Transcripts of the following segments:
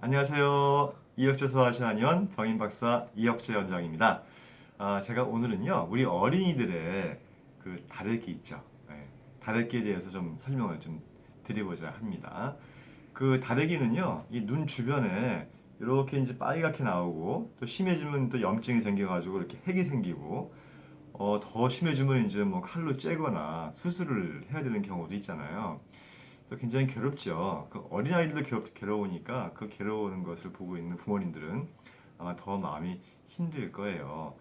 안녕하세요. 이혁재 소아시아니원 병인박사 이혁재 원장입니다. 제가 오늘은요, 우리 어린이들의 그 다래끼 있죠. 네, 다래끼에 대해서 좀 설명을 좀 드리고자 합니다. 그 다래끼는요, 이 눈 주변에 이렇게 이제 빨갛게 나오고 또 심해지면 또 염증이 생겨가지고 이렇게 핵이 생기고 더 심해지면 이제 뭐 칼로 째거나 수술을 해야 되는 경우도 있잖아요. 그래서 굉장히 괴롭죠. 그 어린아이들도 괴로우니까 그 괴로우는 것을 보고 있는 부모님들은 아마 더 마음이 힘들 거예요.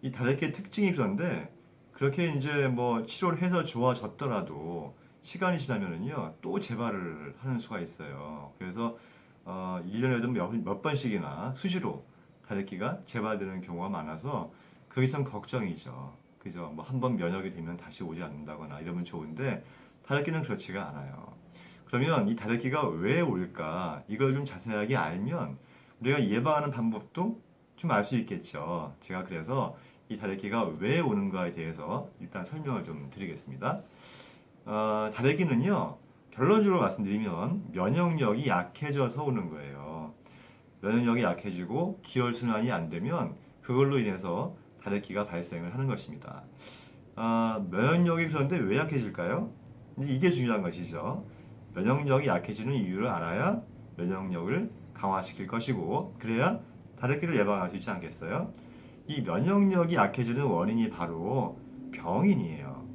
이 다래끼의 특징이 그런데 그렇게 이제 뭐 치료를 해서 좋아졌더라도 시간이 지나면은요 또 재발을 하는 수가 있어요. 그래서 1년에도 몇 번씩이나 수시로 다래끼가 재발되는 경우가 많아서 그게 참 걱정이죠. 그죠? 뭐 한 번 면역이 되면 다시 오지 않는다거나 이러면 좋은데 다래끼는 그렇지가 않아요. 그러면 이 다래끼가 왜 올까? 이걸 좀 자세하게 알면 우리가 예방하는 방법도 좀 알 수 있겠죠. 제가 그래서 이 다래끼가 왜 오는가에 대해서 일단 설명을 좀 드리겠습니다. 다래끼는요, 결론적으로 말씀드리면 면역력이 약해져서 오는 거예요. 면역력이 약해지고 기혈순환이 안 되면 그걸로 인해서 다래끼가 발생을 하는 것입니다. 면역력이 그런데 왜 약해질까요? 이게 중요한 것이죠. 면역력이 약해지는 이유를 알아야 면역력을 강화시킬 것이고, 그래야 다래끼를 예방할 수 있지 않겠어요? 이 면역력이 약해지는 원인이 바로 병인이에요.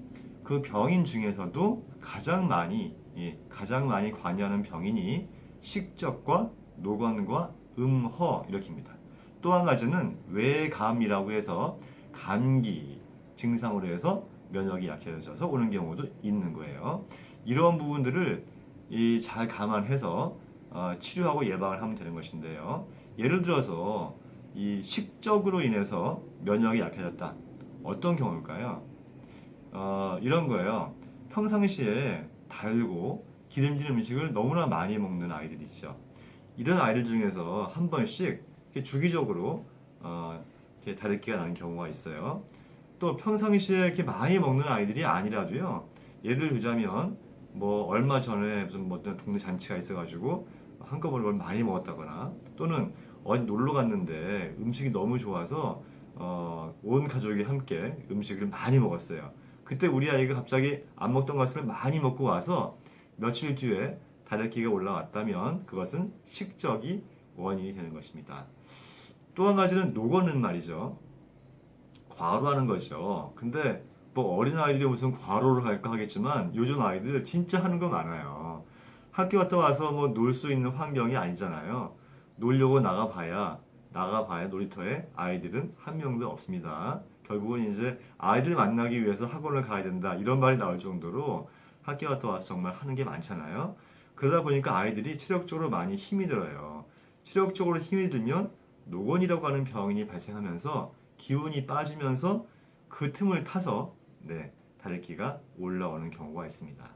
그 병인 중에서도 가장 많이 관여하는 병인이 식적과 노건과 이렇게입니다. 또 한 가지는 외감이라고 해서 감기 증상으로 해서 면역이 약해져서 오는 경우도 있는 거예요. 이런 부분들을 잘 감안해서 치료하고 예방을 하면 되는 것인데요. 예를 들어서 이 식적으로 인해서 면역이 약해졌다. 어떤 경우일까요? 이런 거예요. 평상시에 달고 기름진 음식을 너무나 많이 먹는 아이들이 있죠. 이런 아이들 중에서 한 번씩 이렇게 주기적으로 이렇게 다래끼가 나는 경우가 있어요. 또 평상시에 이렇게 많이 먹는 아이들이 아니라도요. 예를 들자면 뭐 얼마 전에 무슨 뭐 어떤 동네 잔치가 있어가지고 한꺼번에 뭘 많이 먹었다거나 또는 어디 놀러 갔는데 음식이 너무 좋아서 온 가족이 함께 음식을 많이 먹었어요. 그때 우리 아이가 갑자기 안 먹던 것을 많이 먹고 와서 며칠 뒤에 다래끼가 올라왔다면 그것은 식적이 원인이 되는 것입니다. 또 한 가지는 노건은 말이죠. 과로하는 거죠. 근데 뭐 어린아이들이 무슨 과로를 할까 하겠지만 요즘 아이들 진짜 하는 거 많아요. 학교 갔다 와서 뭐 놀 수 있는 환경이 아니잖아요. 놀려고 나가봐야 놀이터에 아이들은 한 명도 없습니다. 결국은 이제 아이들 만나기 위해서 학원을 가야 된다 이런 말이 나올 정도로 학교 갔다 와서 정말 하는 게 많잖아요. 그러다 보니까 아이들이 체력적으로 많이 힘이 들어요. 체력적으로 힘이 들면 노곤이라고 하는 병이 발생하면서 기운이 빠지면서 그 틈을 타서 다래끼가 올라오는 경우가 있습니다.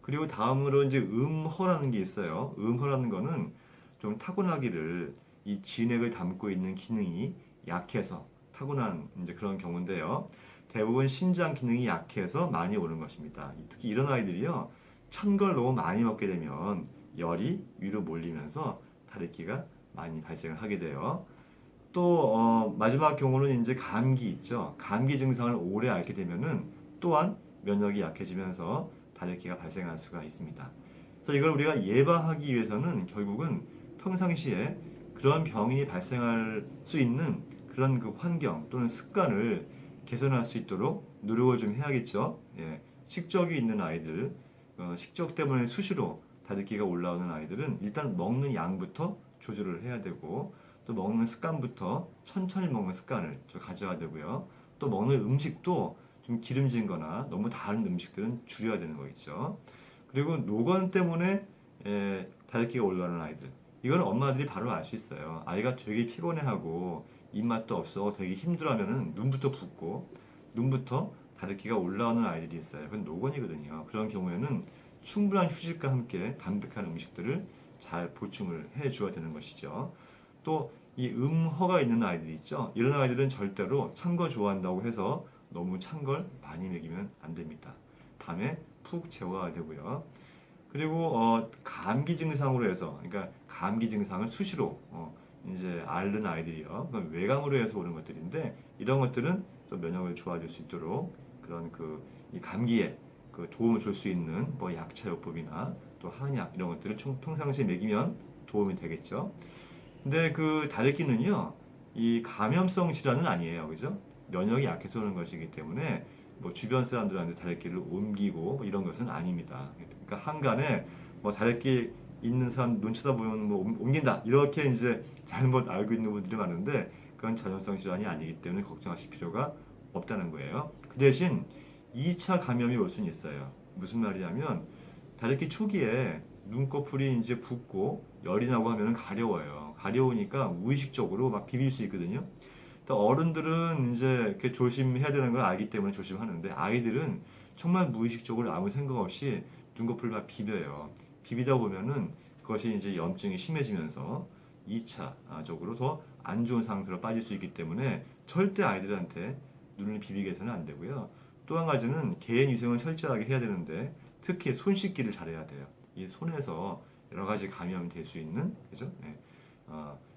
그리고 다음으로 이제 음허라는 게 있어요. 음허라는 거는 좀 타고나기를 이 진액을 담고 있는 기능이 약해서 타고난 이제 그런 경우인데요. 대부분 신장 기능이 약해서 많이 오는 것입니다. 특히 이런 아이들이요. 찬 걸 너무 많이 먹게 되면 열이 위로 몰리면서 다래끼가 많이 발생을 하게 돼요. 또 마지막 경우는 이제 감기 있죠. 감기 증상을 오래 앓게 되면은 또한 면역이 약해지면서 다래끼가 발생할 수가 있습니다. 그래서 이걸 우리가 예방하기 위해서는 결국은 평상시에 그런 병이 발생할 수 있는 그런 그 환경 또는 습관을 개선할 수 있도록 노력을 좀 해야겠죠. 예, 식적이 있는 아이들, 식적 때문에 수시로 다래끼가 올라오는 아이들은 일단 먹는 양부터 조절을 해야 되고 또 먹는 습관부터 천천히 먹는 습관을 좀 가져야 되고요. 또 먹는 음식도 좀 기름진 거나 너무 다른 음식들은 줄여야 되는 거겠죠. 그리고 노건 때문에 다래끼가 올라오는 아이들. 이건 엄마들이 바로 알 수 있어요. 아이가 되게 피곤해하고 입맛도 없어 되게 힘들어하면은 눈부터 붓고 눈부터 다래끼가 올라오는 아이들이 있어요. 그건 노건이거든요. 그런 경우에는 충분한 휴식과 함께 담백한 음식들을 잘 보충을 해 줘야 되는 것이죠. 또 이 음허가 있는 아이들 있죠. 이런 아이들은 절대로 찬 거 좋아한다고 해서 너무 찬 걸 많이 먹이면 안 됩니다. 밤에 푹 재워야 되고요. 그리고 감기 증상으로 해서, 그러니까 감기 증상을 수시로 이제 앓는 아이들이요. 그건 외감으로 해서 오는 것들인데, 이런 것들은 또 면역을 좋아질 수 있도록 그런 이 감기에 그 도움을 줄 수 있는 뭐 약차요법이나 또 한약 이런 것들을 평상시에 먹이면 도움이 되겠죠. 근데 그 다래끼는요, 이 감염성 질환은 아니에요, 그죠? 면역이 약해서 오는 것이기 때문에 뭐 주변 사람들한테 다래끼를 옮기고 뭐 이런 것은 아닙니다. 그러니까 한간에 뭐 다래끼 있는 사람 눈 쳐다보면 뭐 옮긴다 이렇게 이제 잘못 알고 있는 분들이 많은데, 그건 전염성 질환이 아니기 때문에 걱정하실 필요가 없다는 거예요. 그 대신 2차 감염이 올 수는 있어요. 무슨 말이냐면 다래끼 초기에 눈꺼풀이 이제 붓고 열이 나고 하면 가려워요. 가려우니까 무의식적으로 막 비빌 수 있거든요. 또 어른들은 이제 이렇게 조심해야 되는 걸 알기 때문에 조심하는데, 아이들은 정말 무의식적으로 아무 생각 없이 눈꺼풀을 막 비벼요. 비비다 보면은 그것이 이제 염증이 심해지면서 2차적으로 더 안 좋은 상태로 빠질 수 있기 때문에 절대 아이들한테 눈을 비비게 해서는 안 되고요. 또 한 가지는 개인 위생을 철저하게 해야 되는데, 특히 손 씻기를 잘해야 돼요. 이 손에서 여러 가지 감염이 될 수 있는, 그죠? 네.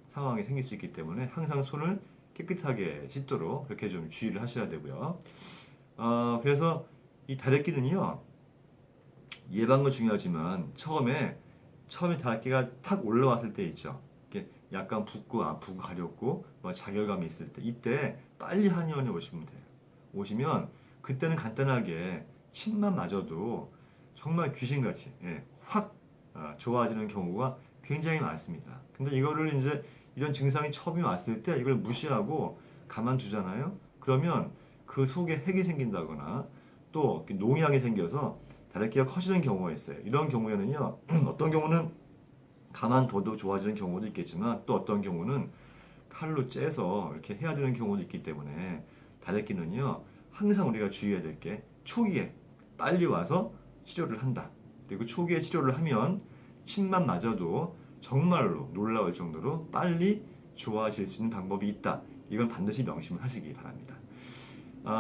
상황이 생길 수 있기 때문에 항상 손을 깨끗하게 씻도록 그렇게 좀 주의를 하셔야 되고요. 그래서 이 다래끼는요, 예방도 중요하지만 처음에 다래끼가 탁 올라왔을 때 있죠. 이렇게 약간 붓고 아프고 가렵고 뭐 자결감이 있을 때, 이때 빨리 한의원에 오시면 돼요. 오시면 그때는 간단하게 침만 맞아도 정말 귀신같이 확 좋아지는 경우가 굉장히 많습니다. 근데 이거를 이제 이런 증상이 처음에 왔을 때 이걸 무시하고 가만두잖아요. 그러면 그 속에 핵이 생긴다거나 또 농약이 생겨서 다래끼가 커지는 경우가 있어요. 이런 경우에는요, 어떤 경우는 가만둬도 좋아지는 경우도 있겠지만, 또 어떤 경우는 칼로 째서 이렇게 해야 되는 경우도 있기 때문에, 다래끼는요, 항상 우리가 주의해야 될 게 초기에 빨리 와서 치료를 한다. 그리고 초기에 치료를 하면 침만 맞아도 정말로 놀라울 정도로 빨리 좋아질 수 있는 방법이 있다. 이건 반드시 명심을 하시기 바랍니다.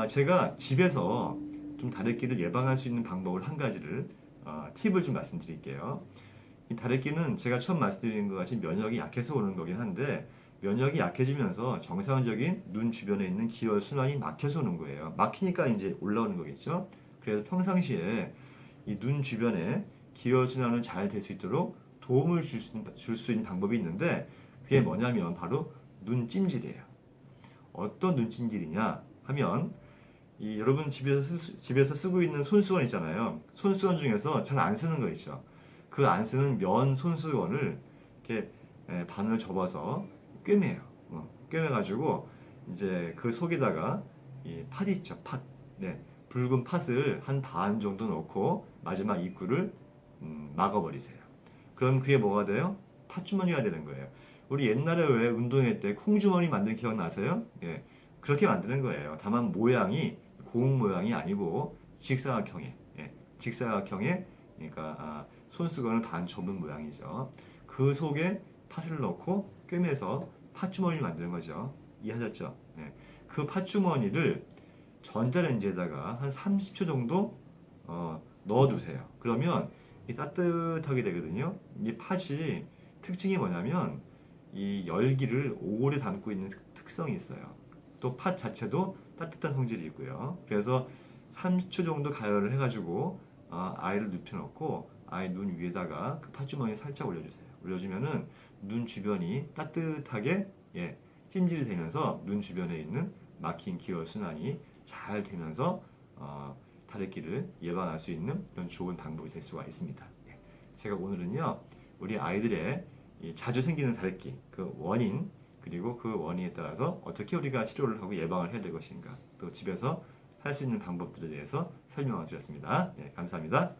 제가 집에서 좀 다래끼를 예방할 수 있는 방법을 한 가지를 팁을 좀 말씀드릴게요. 이 다래끼는 제가 처음 말씀드린 것 같이 면역이 약해서 오는 거긴 한데, 면역이 약해지면서 정상적인 눈 주변에 있는 기혈 순환이 막혀서 오는 거예요. 막히니까 이제 올라오는 거겠죠. 그래서 평상시에 이 눈 주변에 기혈 순환을 잘 될 수 있도록 도움을 줄 수 있는 방법이 있는데, 그게 뭐냐면 바로 눈찜질이에요. 어떤 눈찜질이냐 하면, 여러분 집에서 쓰고 있는 손수건 있잖아요. 손수건 중에서 잘 안 쓰는 거 있죠. 그 안 쓰는 면 손수건을 이렇게 반을 접어서 꿰매요. 꿰매가지고 이제 그 속에다가 이 팥 있죠. 팥. 네. 붉은 팥을 한 반 정도 넣고 마지막 입구를 막아버리세요. 그럼 그게 뭐가 돼요? 팥주머니가 되는 거예요. 우리 옛날에 왜 운동회 때 콩주머니 만든 기억 나세요? 예. 그렇게 만드는 거예요. 다만 모양이 공 모양이 아니고 직사각형의, 직사각형의, 그러니까 손수건을 반 접은 모양이죠. 그 속에 팥을 넣고 꿰매서 팥주머니를 만드는 거죠. 이해하셨죠? 그 팥주머니를 전자레인지에다가 한 30초 정도 넣어두세요. 그러면 따뜻하게 되거든요. 이 팥이 특징이 뭐냐면 이 열기를 오래 담고 있는 특성이 있어요. 또 팥 자체도 따뜻한 성질이 있고요. 그래서 30초 정도 가열을 해가지고 아이를 눕혀놓고 아이 눈 위에다가 그 팥주머니 살짝 올려주세요. 올려주면은 눈 주변이 따뜻하게 찜질이 되면서 눈 주변에 있는 막힌 기혈 순환이 잘 되면서 다래끼를 예방할 수 있는 그런 좋은 방법이 될 수가 있습니다. 제가 오늘은요, 우리 아이들의 자주 생기는 다래끼 그 원인, 그리고 그 원인에 따라서 어떻게 우리가 치료를 하고 예방을 해야 될 것인가, 또 집에서 할 수 있는 방법들에 대해서 설명을 드렸습니다. 감사합니다.